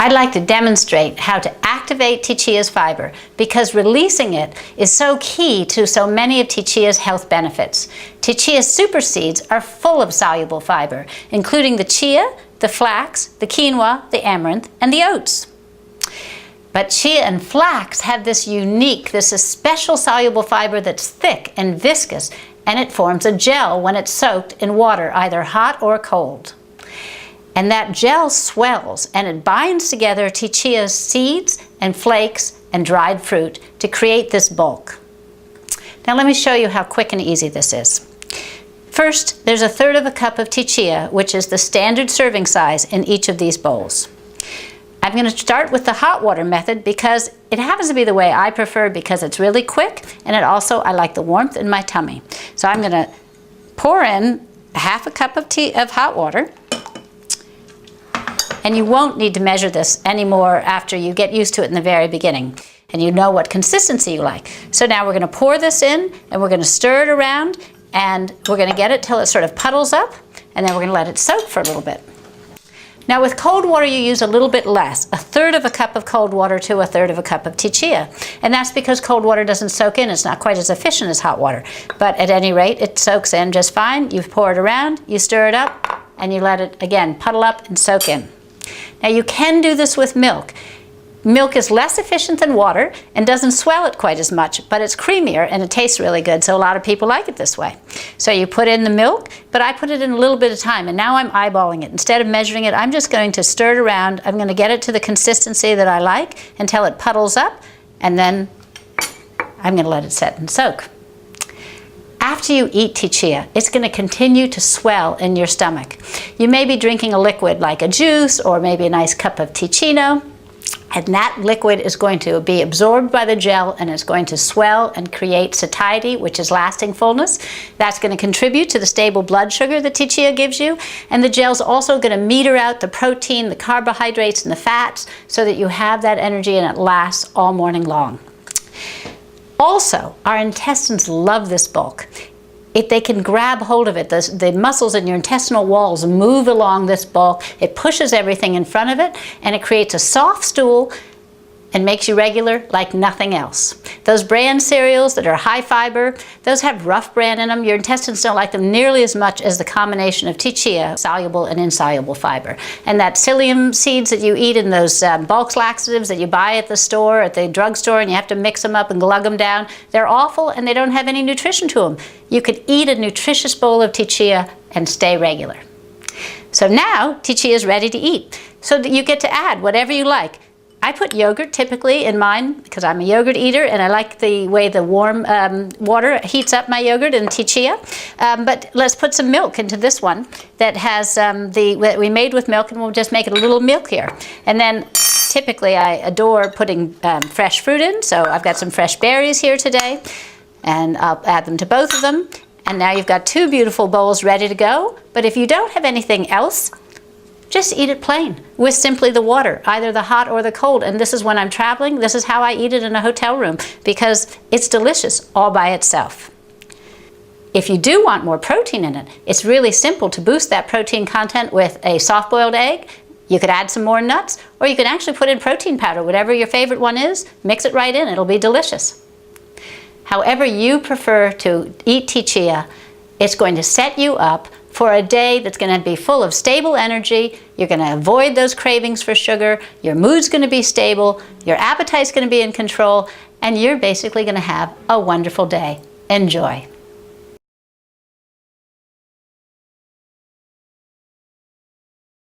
I'd like to demonstrate how to activate TeeChia's fiber because releasing it is so key to so many of TeeChia's health benefits. TeeChia super seeds are full of soluble fiber, including the chia, the flax, the quinoa, the amaranth, and the oats. But chia and flax have this special soluble fiber that's thick and viscous, and it forms a gel when it's soaked in water, either hot or cold. And that gel swells and it binds together TeeChia's seeds and flakes and dried fruit to create this bulk. Now let me show you how quick and easy this is. First, there's 1/3 cup of TeeChia, which is the standard serving size in each of these bowls. I'm going to start with the hot water method because it happens to be the way I prefer because it's really quick and I like the warmth in my tummy. So I'm going to pour in 1/2 cup of hot water. And you won't need to measure this anymore after you get used to it in the very beginning. And you know what consistency you like. So now we're going to pour this in and we're going to stir it around and we're going to get it till it sort of puddles up and then we're going to let it soak for a little bit. Now with cold water you use a little bit less, 1/3 cup of cold water to 1/3 cup of TeeChia. And that's because cold water doesn't soak in, it's not quite as efficient as hot water. But at any rate, it soaks in just fine. You pour it around, you stir it up, and you let it, again, puddle up and soak in. Now you can do this with milk. Milk is less efficient than water and doesn't swell it quite as much, but it's creamier and it tastes really good, so a lot of people like it this way. So you put in the milk, but I put it in a little bit of time, and now I'm eyeballing it. Instead of measuring it, I'm just going to stir it around. I'm going to get it to the consistency that I like until it puddles up, and then I'm going to let it set and soak. After you eat TeeChia, it's going to continue to swell in your stomach. You may be drinking a liquid like a juice or maybe a nice cup of Teeccino, and that liquid is going to be absorbed by the gel and it's going to swell and create satiety, which is lasting fullness. That's going to contribute to the stable blood sugar that TeeChia gives you, and the gel's also going to meter out the protein, the carbohydrates, and the fats so that you have that energy and it lasts all morning long. Also, our intestines love this bulk. If they can grab hold of it, the muscles in your intestinal walls move along this bulk, it pushes everything in front of it, and it creates a soft stool and makes you regular like nothing else. Those bran cereals that are high fiber, those have rough bran in them. Your intestines don't like them nearly as much as the combination of TeeChia, soluble and insoluble fiber. And that psyllium seeds that you eat in those bulk laxatives that you buy at the store, at the drugstore, and you have to mix them up and glug them down, they're awful and they don't have any nutrition to them. You could eat a nutritious bowl of TeeChia and stay regular. So now TeeChia is ready to eat. So that you get to add whatever you like. I put yogurt typically in mine because I'm a yogurt eater and I like the way the warm water heats up my yogurt in TeeChia. But let's put some milk into this one that has that we made with milk, and we'll just make it a little milkier. And then typically I adore putting fresh fruit in, so I've got some fresh berries here today and I'll add them to both of them. And now you've got 2 beautiful bowls ready to go. But if you don't have anything else, just eat it plain with simply the water, either the hot or the cold. And this is when I'm traveling, this is how I eat it in a hotel room because it's delicious all by itself. If you do want more protein in it, it's really simple to boost that protein content with a soft-boiled egg. You could add some more nuts, or you can actually put in protein powder, whatever your favorite one is, mix it right in, it'll be delicious. However you prefer to eat TeeChia, it's going to set you up for a day that's going to be full of stable energy. You're going to avoid those cravings for sugar, your mood's going to be stable, your appetite's going to be in control, and you're basically going to have a wonderful day. Enjoy.